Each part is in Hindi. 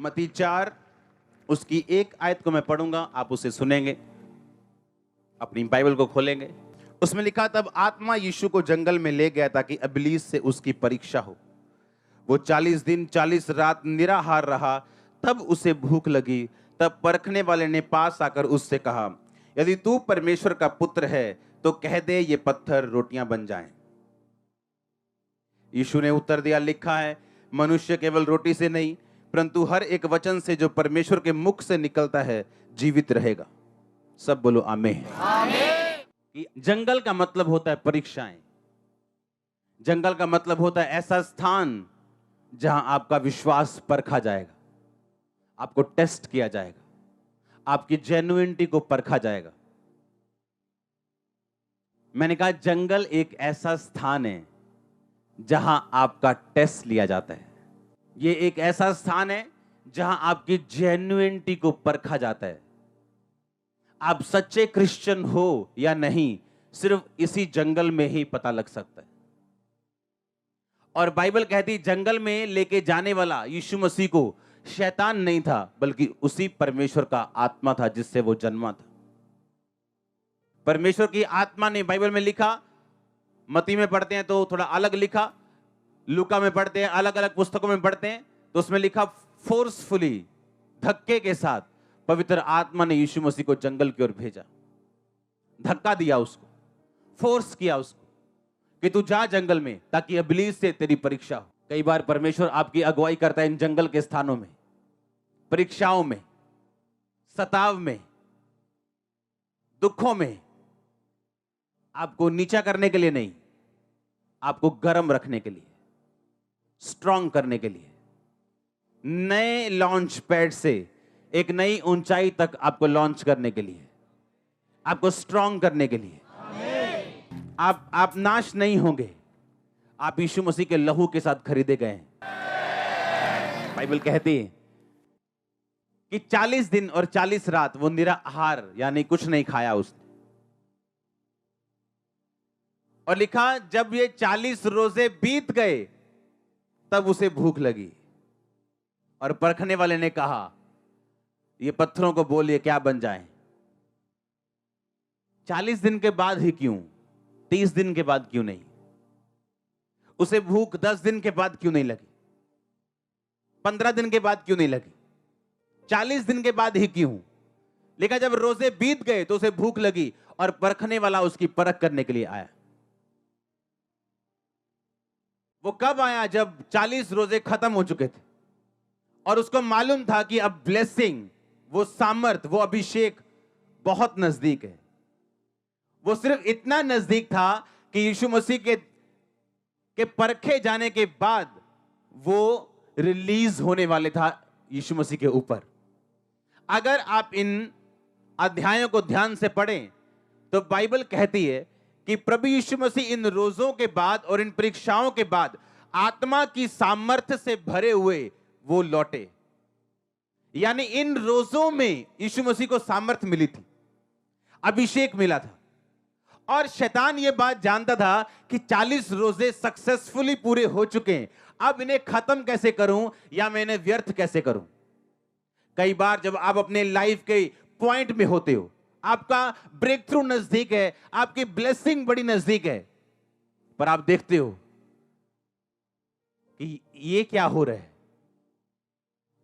मत्ती 4 उसकी एक आयत को मैं पढ़ूंगा, आप उसे सुनेंगे, अपनी बाइबल को खोलेंगे। उसमें लिखा, तब आत्मा यीशु को जंगल में ले गया ताकि इब्लीस से उसकी परीक्षा हो। वो 40 दिन 40 रात निराहार रहा। तब उसे भूख लगी। तब परखने वाले ने पास आकर उससे कहा, यदि तू परमेश्वर का पुत्र है तो कह दे ये पत्थर रोटियां बन जाएं। यीशु ने उत्तर दिया, लिखा है, मनुष्य केवल रोटी से नहीं परंतु हर एक वचन से जो परमेश्वर के मुख से निकलता है जीवित रहेगा। सब बोलो आमीन। आमीन। जंगल का मतलब होता है परीक्षाएं। जंगल का मतलब होता है ऐसा स्थान जहां आपका विश्वास परखा जाएगा, आपको टेस्ट किया जाएगा, आपकी जेन्युइनिटी को परखा जाएगा। मैंने कहा जंगल एक ऐसा स्थान है जहां आपका टेस्ट लिया जाता है। यह एक ऐसा स्थान है जहां आपकी जेन्युइनिटी को परखा जाता है। आप सच्चे क्रिश्चियन हो या नहीं सिर्फ इसी जंगल में ही पता लग सकता है। और बाइबल कहती जंगल में लेके जाने वाला यीशु मसीह को शैतान नहीं था बल्कि उसी परमेश्वर का आत्मा था जिससे वो जन्मा था। परमेश्वर की आत्मा ने, बाइबल में लिखा, मत्ती में पढ़ते हैं तो थोड़ा अलग लिखा, लूका में पढ़ते हैं, अलग अलग पुस्तकों में पढ़ते हैं तो उसमें लिखा फोर्सफुली, धक्के के साथ पवित्र आत्मा ने यीशु मसीह को जंगल की ओर भेजा। धक्का दिया उसको, फोर्स किया उसको कि तू जा जंगल में ताकि इब्लीस से तेरी परीक्षा हो। कई बार परमेश्वर आपकी अगुवाई करता है इन जंगल के स्थानों में, परीक्षाओं में, सताव में, दुखों में, आपको नीचा करने के लिए नहीं, आपको गर्म रखने के लिए, स्ट्रांग करने के लिए, नए लॉन्च पैड से एक नई ऊंचाई तक आपको लॉन्च करने के लिए, आपको स्ट्रांग करने के लिए। आप नाश नहीं होंगे, आप यीशु मसीह के लहू के साथ खरीदे गए हैं। बाइबल कहती है कि 40 दिन और 40 रात वो निराहार यानी कुछ नहीं खाया उसने। और लिखा जब ये 40 रोजे बीत गए तब उसे भूख लगी। और परखने वाले ने कहा, ये पत्थरों को बोलिए क्या बन जाए। 40 दिन के बाद ही क्यों, 30 दिन के बाद क्यों नहीं? उसे भूख 10 दिन के बाद क्यों नहीं लगी? 15 दिन के बाद क्यों नहीं लगी? 40 दिन के बाद ही क्यों? लेकिन जब रोजे बीत गए तो उसे भूख लगी और परखने वाला उसकी परख करने के लिए आया। वो कब आया? जब 40 रोजे खत्म हो चुके थे और उसको मालूम था कि अब ब्लेसिंग, वो सामर्थ, वो अभिषेक बहुत नजदीक है। वो सिर्फ इतना नजदीक था कि यीशु मसीह के परखे जाने के बाद वो रिलीज होने वाले था यीशु मसीह के ऊपर। अगर आप इन अध्यायों को ध्यान से पढ़ें तो बाइबल कहती है कि प्रभु यीशु मसीह इन रोजों के बाद और इन परीक्षाओं के बाद आत्मा की सामर्थ्य से भरे हुए वो लौटे। यानी इन रोजों में यीशु मसीह को सामर्थ्य मिली थी, अभिषेक मिला था। और शैतान ये बात जानता था कि 40 रोजे सक्सेसफुली पूरे हो चुके हैं, अब इन्हें खत्म कैसे करूं या मैं इन्हें व्यर्थ कैसे करूं। कई बार जब आप अपने लाइफ के पॉइंट में होते हो, आपका ब्रेक थ्रू नजदीक है, आपकी ब्लेसिंग बड़ी नजदीक है, पर आप देखते हो कि ये क्या हो रहा है,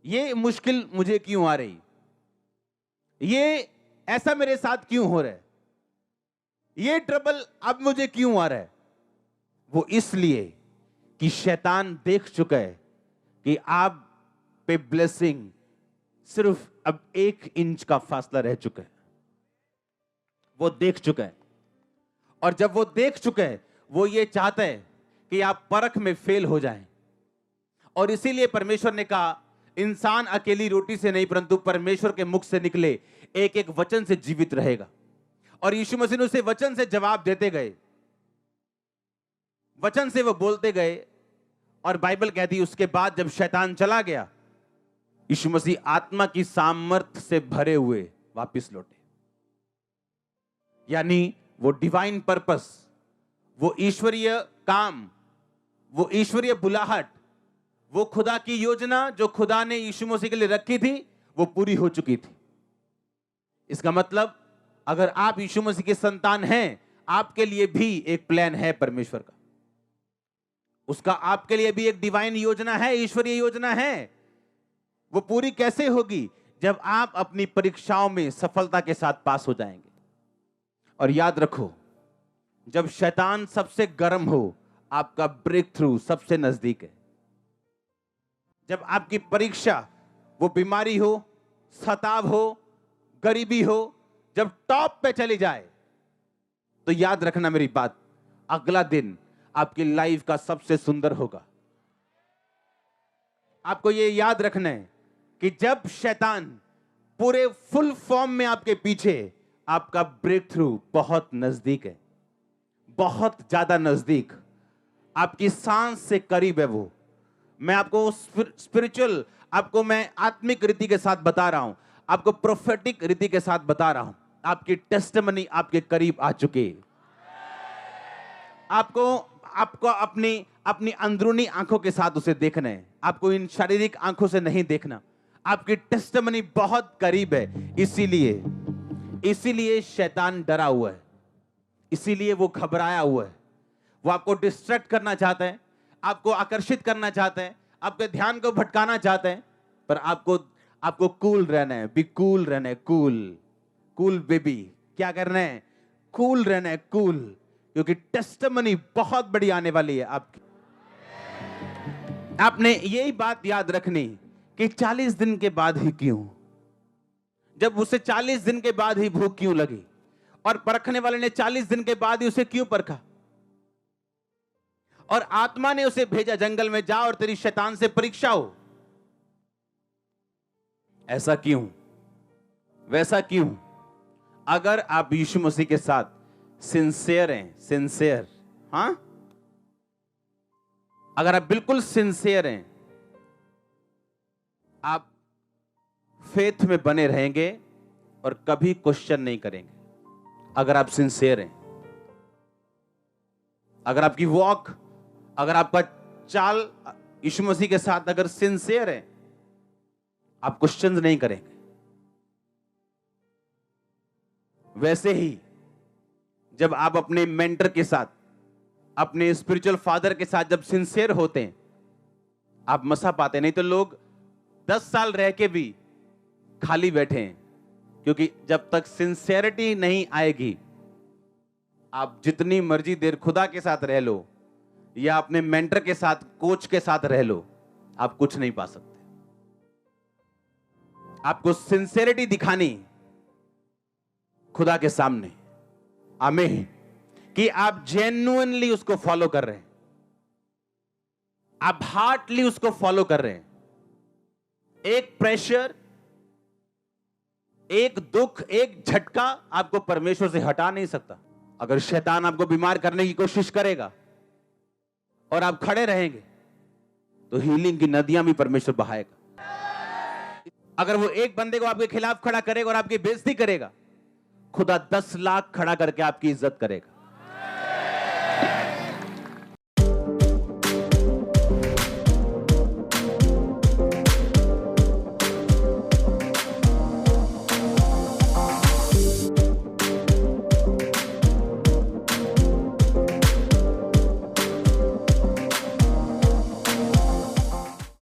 ये मुश्किल मुझे क्यों आ रही, ये ऐसा मेरे साथ क्यों हो रहा है, ये ट्रबल अब मुझे क्यों आ रहा है। वो इसलिए कि शैतान देख चुका है कि आप पे ब्लेसिंग सिर्फ अब 1 इंच का फासला रह चुका है। वो देख चुका है और जब वो देख चुका है वो ये चाहता है कि आप परख में फेल हो जाएं। और इसीलिए परमेश्वर ने कहा इंसान अकेली रोटी से नहीं परंतु परमेश्वर के मुख से निकले एक एक वचन से जीवित रहेगा। और यीशु मसीह ने उसे वचन से जवाब देते गए, वचन से वो बोलते गए। और बाइबल कहती है उसके बाद जब शैतान चला गया, यीशु मसीह आत्मा की सामर्थ्य से भरे हुए वापस लौटे। यानी वो डिवाइन पर्पस, वो ईश्वरीय काम, वो ईश्वरीय बुलाहट, वो खुदा की योजना जो खुदा ने यीशु मसीह के लिए रखी थी वो पूरी हो चुकी थी। इसका मतलब अगर आप यीशु मसीह के संतान हैं, आपके लिए भी एक प्लान है परमेश्वर का। उसका आपके लिए भी एक डिवाइन योजना है, ईश्वरीय योजना है। वो पूरी कैसे होगी? जब आप अपनी परीक्षाओं में सफलता के साथ पास हो जाएंगे। और याद रखो, जब शैतान सबसे गर्म हो, आपका ब्रेक थ्रू सबसे नजदीक है। जब आपकी परीक्षा, वो बीमारी हो, सताव हो, गरीबी हो, जब टॉप पे चली जाए, तो याद रखना मेरी बात, अगला दिन आपकी लाइफ का सबसे सुंदर होगा। आपको ये याद रखना है कि जब शैतान पूरे फुल फॉर्म में आपके पीछे, आपका ब्रेक थ्रू बहुत नजदीक है, बहुत ज्यादा नजदीक, आपकी सांस से करीब है वो। मैं आपको स्पिरिचुअल, आपको मैं आत्मिक रीति के साथ बता रहा हूं, आपको प्रोफेटिक रीति के साथ बता रहा हूं। आपकी टेस्टिमनी आपके करीब आ चुकी है। आपको अपनी अंदरूनी आंखों के साथ उसे देखना है। आपको इन शारीरिक आंखों से नहीं देखना। आपकी टेस्टिमनी बहुत करीब है। इसीलिए शैतान डरा हुआ है, इसीलिए वो घबराया हुआ है। वो आपको डिस्ट्रैक्ट करना चाहता है, आपको आकर्षित करना चाहता है, आपके ध्यान को भटकाना चाहता है। पर आपको कूल रहना है, बी कूल रहना है, कूल बेबी। क्या करना है? कूल रहना है, कूल, क्योंकि टेस्टिमनी बहुत बड़ी आने वाली है आपकी। आपने यही बात याद रखनी कि 40 दिन के बाद ही क्यों, जब उसे 40 दिन के बाद ही भूख क्यों लगी, और परखने वाले ने 40 दिन के बाद ही उसे क्यों परखा, और आत्मा ने उसे भेजा जंगल में, जा और तेरी शैतान से परीक्षा हो। ऐसा क्यों, वैसा क्यों? अगर आप यीशु मसीह के साथ सिंसियर हैं, सिंसियर, हां, अगर आप बिल्कुल सिंसियर हैं, आप फेथ में बने रहेंगे और कभी क्वेश्चन नहीं करेंगे। अगर आप सिंसियर हैं, अगर आपकी वॉक, अगर आपका चाल यीशु मसीह के साथ अगर सिंसियर है, आप क्वेश्चन नहीं करेंगे। वैसे ही जब आप अपने मेंटर के साथ, अपने स्पिरिचुअल फादर के साथ जब सिंसियर होते हैं, आप मसा पाते। नहीं तो लोग 10 साल रह के भी खाली बैठे हैं, क्योंकि जब तक सिंसियरिटी नहीं आएगी, आप जितनी मर्जी देर खुदा के साथ रह लो या अपने मेंटर के साथ, कोच के साथ रह लो, आप कुछ नहीं पा सकते। आपको सिंसियरिटी दिखानी खुदा के सामने, आमीन, कि आप जेन्युइनली उसको फॉलो कर रहे हैं, आप हार्टली उसको फॉलो कर रहे हैं। एक प्रेशर, एक दुख, एक झटका आपको परमेश्वर से हटा नहीं सकता। अगर शैतान आपको बीमार करने की कोशिश करेगा और आप खड़े रहेंगे, तो हीलिंग की नदियां भी परमेश्वर बहाएगा। अगर वो एक बंदे को आपके खिलाफ खड़ा करेगा और आपकी बेइज्जती करेगा, खुदा 10 लाख खड़ा करके आपकी इज्जत करेगा।